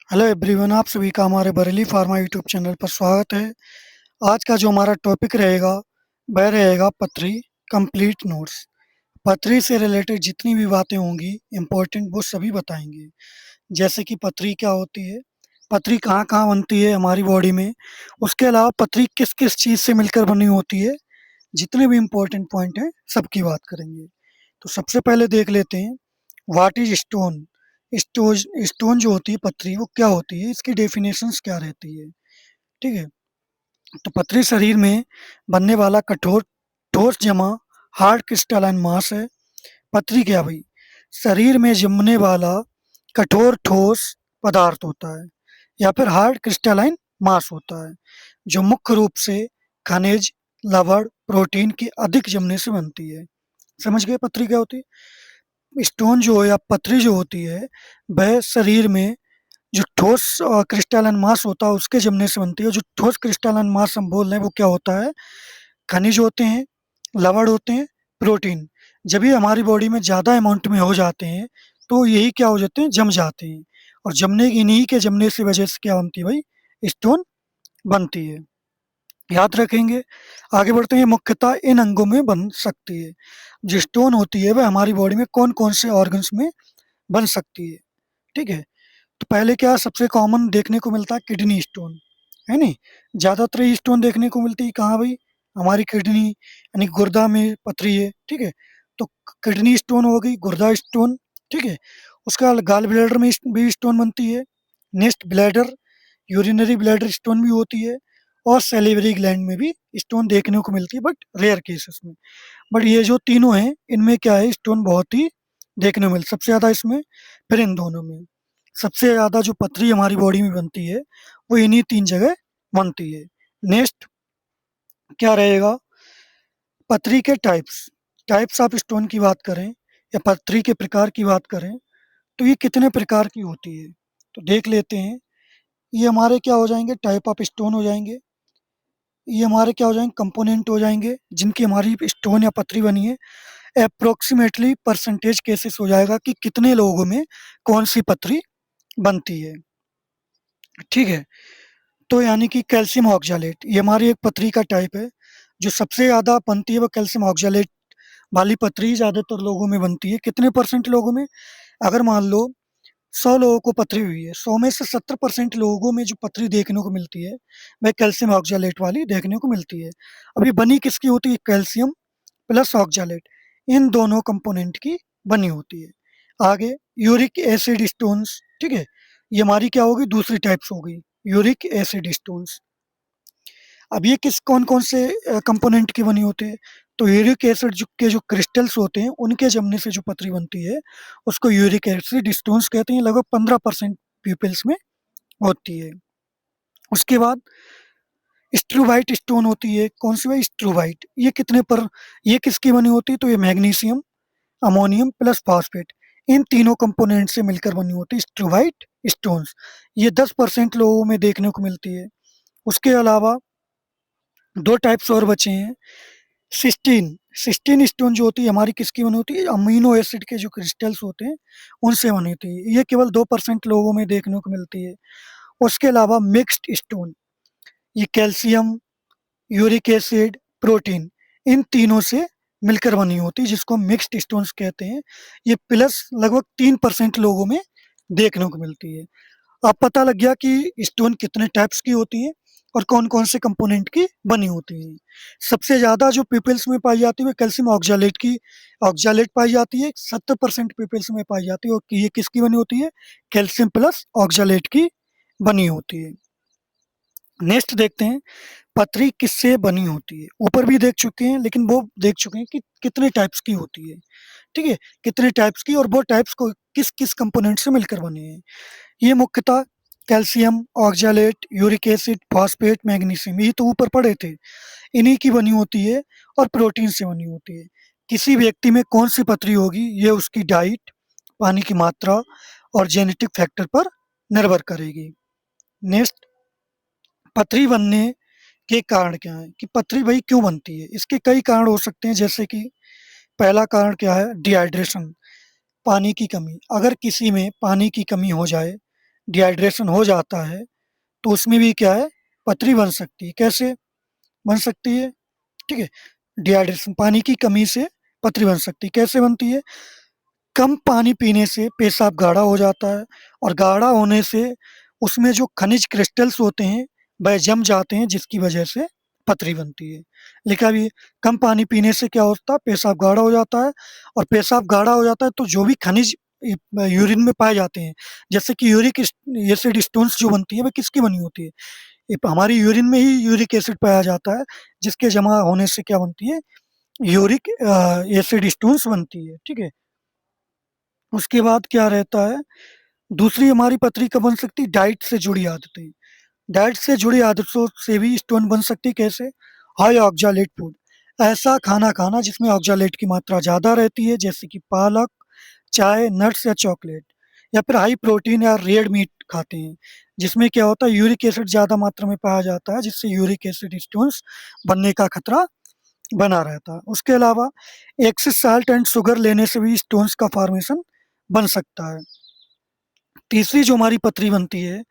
Hello everyone, आप सभी का हमारे बरेली फार्मा यूट्यूब चैनल पर स्वागत है। आज का जो हमारा टॉपिक रहेगा वह रहेगा पथरी कंप्लीट नोट्स। पथरी से रिलेटेड जितनी भी बातें होंगी इम्पोर्टेंट वो सभी बताएंगे। जैसे कि पथरी क्या होती है, पथरी कहाँ कहाँ बनती है हमारी बॉडी में, उसके अलावा पथरी किस किस चीज़ से मिलकर बनी होती है, जितने भी इम्पोर्टेंट पॉइंट हैं सबकी बात करेंगे। तो सबसे पहले देख लेते हैं what is stone. Stone stone जो होती है पथरी वो क्या होती है, इसकी डेफिनेशंस क्या रहती है। ठीक है, तो पथरी शरीर में बनने वाला कठोर ठोस जमा हार्ड क्रिस्टलाइन मास है। पथरी क्या भाई, शरीर में जमने वाला कठोर ठोस पदार्थ होता है या फिर हार्ड क्रिस्टलाइन मास होता है, जो मुख्य रूप से खनिज, लवण, प्रोटीन के अधिक जमने से बनती है। समझ गए पथरी क्या होती है। स्टोन जो है या पथरी जो होती है वह शरीर में जो ठोस क्रिस्टलन मास होता है उसके जमने से बनती है। जो ठोस क्रिस्टलन मास हम बोल रहे हैं वो क्या होता है, खनिज होते हैं, लवण होते हैं, प्रोटीन। जब ये हमारी बॉडी में ज़्यादा अमाउंट में हो जाते हैं तो यही क्या हो जाते हैं, जम जाते हैं। और जमने इन्हीं के जमने से वजह से क्या बनती है भाई, स्टोन बनती है। याद रखेंगे। आगे बढ़ते हैं, मुख्यतः इन अंगों में बन सकती है। जो स्टोन होती है वह हमारी बॉडी में कौन कौन से ऑर्गन्स में बन सकती है। ठीक है, तो पहले क्या सबसे कॉमन देखने को मिलता है, किडनी स्टोन, है नहीं। ज़्यादातर ये स्टोन देखने को मिलती है कहाँ भाई, हमारी किडनी यानी गुर्दा में पथरी है। ठीक है, तो किडनी स्टोन हो गई, गुर्दा स्टोन। ठीक है, उसका गाल ब्लैडर में भी स्टोन बनती है। Next bladder, urinary bladder stone भी होती है। और सेलिवरी ग्लैंड में भी स्टोन देखने को मिलती है, बट रेयर केसेस में। बट ये जो तीनों हैं इनमें क्या है, स्टोन बहुत ही देखने को मिलता सबसे ज़्यादा इसमें, फिर इन दोनों में। सबसे ज़्यादा जो पथरी हमारी बॉडी में बनती है वो इन्हीं तीन जगह बनती है। नेक्स्ट क्या रहेगा, पथरी के टाइप्स। टाइप्स ऑफ स्टोन की बात करें या पथरी के प्रकार की बात करें तो ये कितने प्रकार की होती है, तो देख लेते हैं। ये हमारे क्या हो जाएंगे, टाइप ऑफ स्टोन हो जाएंगे। ये हमारे क्या हो जाएंगे, कंपोनेंट हो जाएंगे जिनकी हमारी स्टोन या पथरी बनी है। अप्रोक्सीमेटली परसेंटेज केसेस हो जाएगा कि कितने लोगों में कौन सी पथरी बनती है। ठीक है, तो यानी कि कैल्शियम ऑक्सैलेट ये हमारी एक पथरी का टाइप है। जो सबसे ज़्यादा बनती है वो कैल्शियम ऑक्सैलेट वाली पथरी ज़्यादातर लोगों में बनती है। कितने परसेंट लोगों में, अगर मान लो 100 लोगों को पथरी हुई है, 100 में से 70% लोगों में जो पथरी देखने को मिलती है वह कैल्शियम ऑक्सैलेट वाली देखने को मिलती है। अभी बनी किसकी होती है, कैल्शियम प्लस ऑक्सैलेट, इन दोनों कंपोनेंट की बनी होती है। आगे यूरिक एसिड स्टोन्स। ठीक है, ये हमारी क्या होगी, दूसरी टाइप्स हो गई यूरिक एसिड स्टोन्स। अब ये किस कौन कौन से कंपोनेंट की बनी होती है, तो यूरिक एसिड के जो क्रिस्टल्स होते हैं उनके जमने से जो पथरी बनती है उसको यूरिक एसिड स्टोन्स कहते हैं। लगभग 15% पीपल्स में होती है। उसके बाद स्ट्रूवाइट स्टोन होती है। कौन सी भाई, स्ट्रूवाइट। ये कितने पर, ये किसकी बनी होती है, तो ये मैग्नीशियम, अमोनियम प्लस फॉस्फेट, इन तीनों कंपोनेंट से मिलकर बनी होती है स्ट्रूवाइट स्टोन्स। ये 10% लोगों में देखने को मिलती है। उसके अलावा दो टाइप्स और बचे हैं। सिस्टीन, सिस्टीन स्टोन जो होती है हमारी किसकी बनी होती है, अमीनो एसिड के जो क्रिस्टल्स होते हैं उनसे बनी होती है। ये केवल 2% लोगों में देखने को मिलती है। उसके अलावा मिक्स्ड स्टोन, ये कैल्शियम, यूरिक एसिड, प्रोटीन, इन तीनों से मिलकर बनी होती है जिसको मिक्स्ड स्टोन्स कहते हैं। ये प्लस लगभग 3% लोगों में देखने को मिलती है। अब पता लग गया कि स्टोन कितने टाइप्स की होती हैं और कौन-कौन से कंपोनेंट की बनी होती हैं। सबसे ज़्यादा जो पीपल्स में पाई जाती है वो कैल्शियम ऑक्सैलेट की ऑक्सैलेट पाई जाती है, 70% पीपल्स में पाई जाती है। और ये किसकी बनी होती है, कैल्शियम प्लस ऑक्सैलेट की बनी होती है। नेक्स्ट देखते हैं पथरी किससे बनी होती है। ऊपर भी देख चुके हैं लेकिन वो देख चुके हैं कि कितने टाइप्स की होती है। ठीक है, कितने टाइप्स की और वो टाइप्स को किस-किस कंपोनेंट से मिलकर बने हैं। ये मुख्यतः calcium, oxalate, uric acid, phosphate, magnesium, ये तो ऊपर पढ़े थे, इन्हीं की बनी होती है और प्रोटीन से बनी होती है। किसी व्यक्ति में कौन सी पथरी होगी ये उसकी डाइट, पानी की मात्रा और जेनेटिक फैक्टर पर निर्भर करेगी। नेक्स्ट, पथरी बनने के कारण क्या है, कि पथरी भाई क्यों बनती है। इसके कई कारण हो सकते हैं, जैसे कि पहला कारण क्या है, डिहाइड्रेशन, पानी की कमी। अगर किसी में पानी की कमी हो जाए, डिहाइड्रेशन हो जाता है तो उसमें भी क्या है, पथरी बन सकती है। कैसे बन सकती है? ठीक है, डिहाइड्रेशन, पानी की कमी से पथरी बन सकती है। कैसे बनती है? कम पानी पीने से पेशाब गाढ़ा हो जाता है और गाढ़ा होने से उसमें जो खनिज क्रिस्टल्स होते हैं वह जम जाते हैं, जिसकी वजह से पथरी बनती है। लिखा भी है, कम पानी पीने से क्या होता है, पेशाब गाढ़ा हो जाता है और पेशाब गाढ़ा हो जाता है तो जो भी खनिज यूरिन में पाए जाते हैं, जैसे कि यूरिक एसिड स्टोन्स जो बनती है वह किसकी बनी होती है? हमारी यूरिन में ही यूरिक एसिड पाया जाता है, जिसके जमा होने से क्या बनती है, यूरिक एसिड स्टोन्स बनती है। ठीक है, उसके बाद क्या रहता है, दूसरी हमारी पथरी कब बन सकती है? डाइट से जुड़ी आदतें। डाइट से जुड़ी आदतों से भी स्टोन बन सकती है। कैसे? हाई ऑक्जालेट फूड, ऐसा खाना खाना जिसमें ऑक्जालेट की मात्रा ज़्यादा रहती है, जैसे कि पालक, चाय, नट्स या चॉकलेट। या फिर हाई प्रोटीन या रेड मीट खाते हैं, जिसमें क्या होता है, यूरिक एसिड ज़्यादा मात्रा में पाया जाता है, जिससे यूरिक एसिड स्टोन्स बनने का खतरा बना रहता है। उसके अलावा एक्सेस साल्ट एंड शुगर लेने से भी स्टोन्स का फॉर्मेशन बन सकता है। तीसरी जो हमारी पथरी बनती है,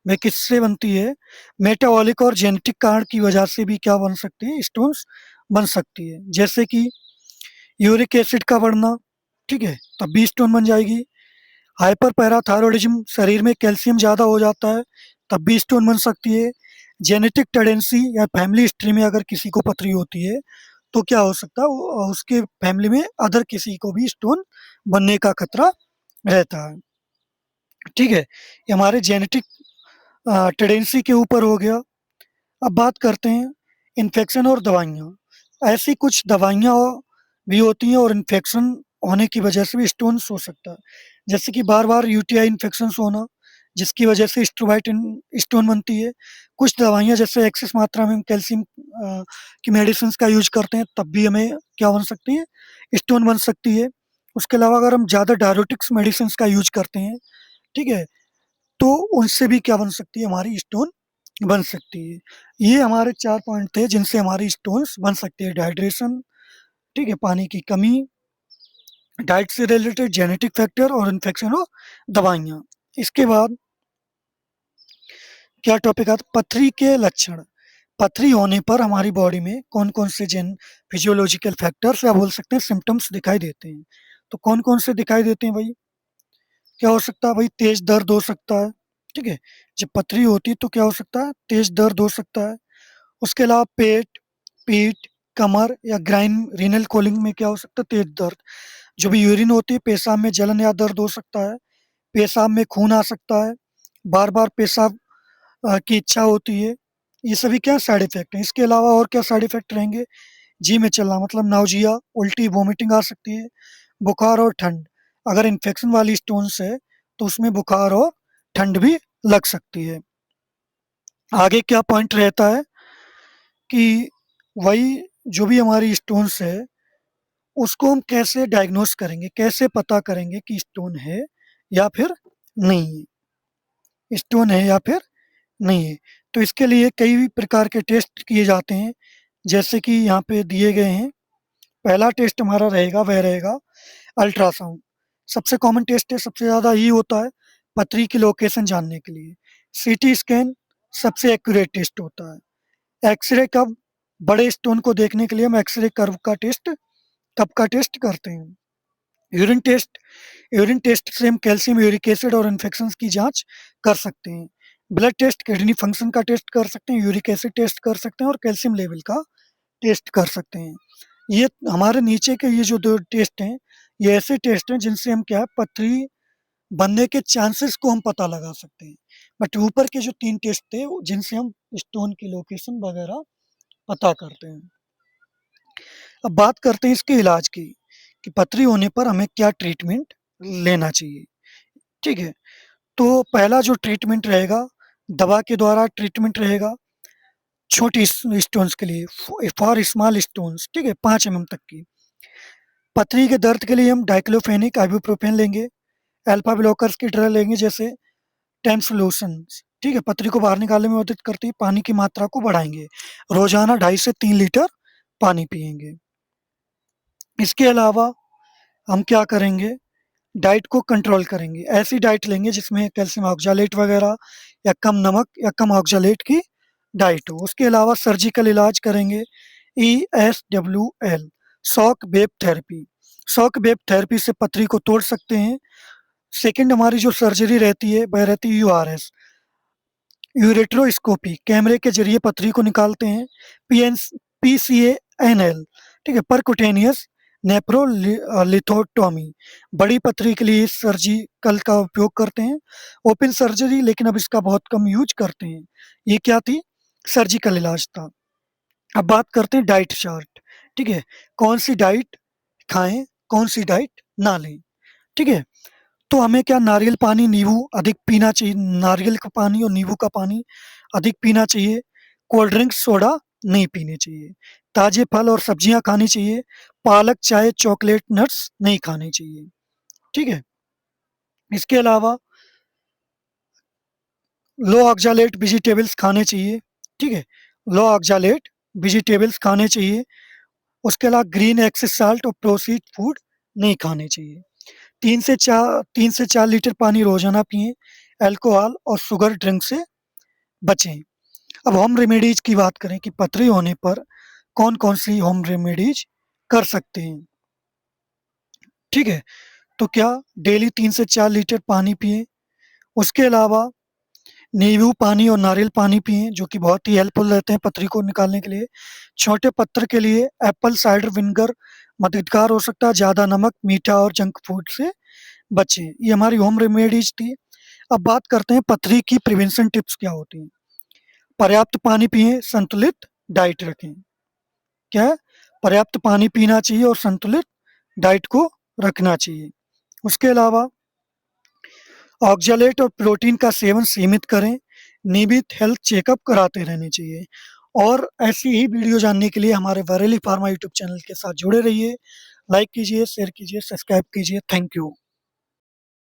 वह किससे बनती है? मेटाबॉलिक और जेनेटिक कारण की वजह से भी क्या बन सकती है, स्टोन्स बन सकती है। जैसे कि यूरिक एसिड का बढ़ना, ठीक है, तब भी स्टोन बन जाएगी। हाइपर पैराथायरॉयडिज्म, शरीर में कैल्शियम ज़्यादा हो जाता है, तब भी स्टोन बन सकती है। जेनेटिक टेंडेंसी या फैमिली हिस्ट्री में अगर किसी को पथरी होती है तो क्या हो सकता है, उसके फैमिली में अदर किसी को भी स्टोन बनने का खतरा रहता है। ठीक है, ये हमारे जेनेटिक टेंडेंसी के ऊपर हो गया। अब बात करते हैं इन्फेक्शन और दवाइयाँ। ऐसी कुछ दवाइयाँ भी होती हैं और इन्फेक्शन होने की वजह से भी स्टोन्स हो सकता है। जैसे कि बार-बार यूटीआई इन्फेक्शंस होना, जिसकी वजह से स्ट्रोमाइट स्टोन बनती है। कुछ दवाइयाँ जैसे एक्सेस मात्रा में हम कैल्शियम की मेडिसिन्स का यूज़ करते हैं, तब भी हमें क्या बन सकती है, स्टोन बन सकती है। उसके अलावा अगर हम ज़्यादा डायरेटिक्स मेडिसिन्स का यूज़ करते हैं, ठीक है, तो उनसे भी क्या बन सकती है, हमारी स्टोन बन सकती है। ये हमारे 4 पॉइंट थे जिनसे हमारी स्टोन्स बन सकती है। डिहाइड्रेशन, ठीक है, पानी की कमी, डाइट से रिलेटेड जेनेटिक फैक्टर और इन्फेक्शन और दवाइयाँ। इसके बाद क्या टॉपिक आता है, पथरी के लक्षण। पथरी होने पर हमारी बॉडी में कौन-कौन से फिजियोलॉजिकल फैक्टर्स या बोल सकते हैं सिम्पटम्स दिखाई देते हैं। तो कौन-कौन से दिखाई देते हैं भाई? क्या हो सकता है भाई? तेज दर्द हो सकता है, ठीक है? जब पथरी होती है तो क्या हो सकता है? तेज दर्द हो सकता है। उसके अलावा पेट, पीठ, कमर या ग्राइन रीनल कॉलिंग में क्या हो सकता है? तेज दर्द। जो भी यूरिन होती है, पेशाब में जलन या दर्द हो सकता है। पेशाब में खून आ सकता है। बार-बार पेशाब की इच्छा होती है। ये सभी क्या साइड इफ़ेक्ट हैं। इसके अलावा और क्या साइड इफ़ेक्ट रहेंगे? जी में चलना मतलब नाउजिया, उल्टी, वोमिटिंग आ सकती है। बुखार और ठंड। अगर इन्फेक्शन वाली स्टोन्स है, तो उसमें बुखार और ठंड भी लग सकती है। आगे क्या पॉइंट रहता है कि वही जो भी हमारी स्टोन्स है, उसको हम कैसे डायग्नोज़ करेंगे, कैसे पता करेंगे कि स्टोन है या फिर नहीं है, स्टोन है या फिर नहीं है। तो इसके लिए कई प्रकार के टेस्ट किए जाते हैं, जैसे कि यहाँ पे दिए गए हैं। पहला टेस्ट हमारा रहेगा वह रहेगा अल्ट्रासाउंड। सबसे कॉमन टेस्ट है, सबसे ज़्यादा ये होता है पथरी की लोकेशन जानने के लिए। सीटी स्कैन सबसे एक्यूरेट टेस्ट होता है। एक्स-रे कब? बड़े स्टोन को देखने के लिए हम एक्स-रे कर्व का टेस्ट कब का टेस्ट करते हैं। यूरिन टेस्ट, यूरिन टेस्ट से हम कैल्शियम, यूरिक एसिड और इन्फेक्शंस की जाँच कर सकते हैं। ब्लड टेस्ट किडनी फंक्शन का टेस्ट कर सकते हैं, यूरिक एसिड टेस्ट कर सकते हैं और कैल्शियम लेवल का टेस्ट कर सकते हैं। ये हमारे नीचे के ये जो 2 टेस्ट हैं, ये ऐसे टेस्ट हैं जिनसे हम क्या है, पथरी बनने के चांसेस को हम पता लगा सकते हैं। बट ऊपर के जो 3 टेस्ट थे जिनसे हम स्टोन की लोकेशन वगैरह पता करते हैं। अब बात करते हैं इसके इलाज की, कि पथरी होने पर हमें क्या ट्रीटमेंट लेना चाहिए, ठीक है? तो पहला जो ट्रीटमेंट रहेगा, दवा के द्वारा ट्रीटमेंट रहेगा, छोटी स्टोन्स के लिए, फॉर स्मॉल स्टोन्स, ठीक है? 5 एमएम तक की। पथरी के दर्द के लिए हम डाइक्लोफेनिक, आइबुप्रोफेन लेंगे, अल्फा ब्लॉकर्स की ड्रग लेंगे जैसे टेम्सोलोशंस, ठीक है? पथरी को बाहर निकालने में मदद करती है। पानी की मात्रा को बढ़ाएँगे, रोज़ाना 2.5 से 3 लीटर पानी पिएँगे। इसके अलावा हम क्या करेंगे, डाइट को कंट्रोल करेंगे। ऐसी डाइट लेंगे जिसमें कैल्शियम ऑक्सैलेट वगैरह या कम नमक या कम ऑक्सैलेट की डाइट हो। उसके अलावा सर्जिकल इलाज करेंगे, ESWL, shock wave therapy. Shock wave therapy से पथरी को तोड़ सकते हैं। सेकंड हमारी जो सर्जरी रहती है वह रहती है यूआरएस, यूरेट्रोस्कोपी, कैमरे के जरिए पथरी को निकालते हैं। PCANL, ठीक है, परकुटेनियस नेफ्रोलिथोटोमी, बड़ी पथरी के लिए इस सर्जिकल का उपयोग करते हैं। ओपन सर्जरी लेकिन अब इसका बहुत कम यूज करते हैं। ये क्या थी? सर्जिकल इलाज था। अब बात करते हैं डाइट चार्ट, ठीक है, कौन सी डाइट खाएं, कौन सी डाइट ना लें, ठीक है। तो हमें क्या, नारियल पानी, नींबू अधिक पीना चाहिए, नारियल का पानी और नींबू का पानी अधिक पीना चाहिए। कोल्ड ड्रिंक्स, सोडा नहीं पीने चाहिए। ताजे फल और सब्जियां खानी चाहिए। पालक, चाय, चॉकलेट, नट्स नहीं खाने चाहिए, ठीक है। इसके अलावा लो ऑक्जालेट वेजिटेबल्स खाने चाहिए, ठीक है, लो ऑक्जालेट वेजिटेबल्स खाने चाहिए। उसके अलावा ग्रीन एक्सेस साल्ट और प्रोसेस्ड फूड नहीं खाने चाहिए। 3 से 4 लीटर पानी रोजाना पिएं। अल्कोहल और शुगर ड्रिंक से बचें। अब होम रेमेडीज की बात करें कि पथरी होने पर कौन कौन सी होम रेमेडीज कर सकते हैं, ठीक है। तो क्या, डेली 3 से 4 लीटर पानी पिएं। उसके अलावा नींबू पानी और नारियल पानी पिएं, जो कि बहुत ही हेल्पफुल रहते हैं पथरी को निकालने के लिए। छोटे पत्थर के लिए एप्पल साइडर विनेगर मददगार हो सकता है। ज़्यादा नमक, मीठा और जंक फूड से बचें। ये हमारी होम रेमेडीज थी। अब बात करते हैं पथरी की प्रिवेंशन टिप्स क्या होती हैं। पर्याप्त पानी पिएं, संतुलित डाइट रखें। क्या है? पर्याप्त पानी पीना चाहिए और संतुलित डाइट को रखना चाहिए। उसके अलावा ऑक्जेलेट और प्रोटीन का सेवन सीमित करें। नियमित हेल्थ चेकअप कराते रहने चाहिए। और ऐसी ही वीडियो जानने के लिए हमारे बरेली फार्मा यूट्यूब चैनल के साथ जुड़े रहिए। लाइक कीजिए, शेयर कीजिए, सब्सक्राइब कीजिए। Thank you.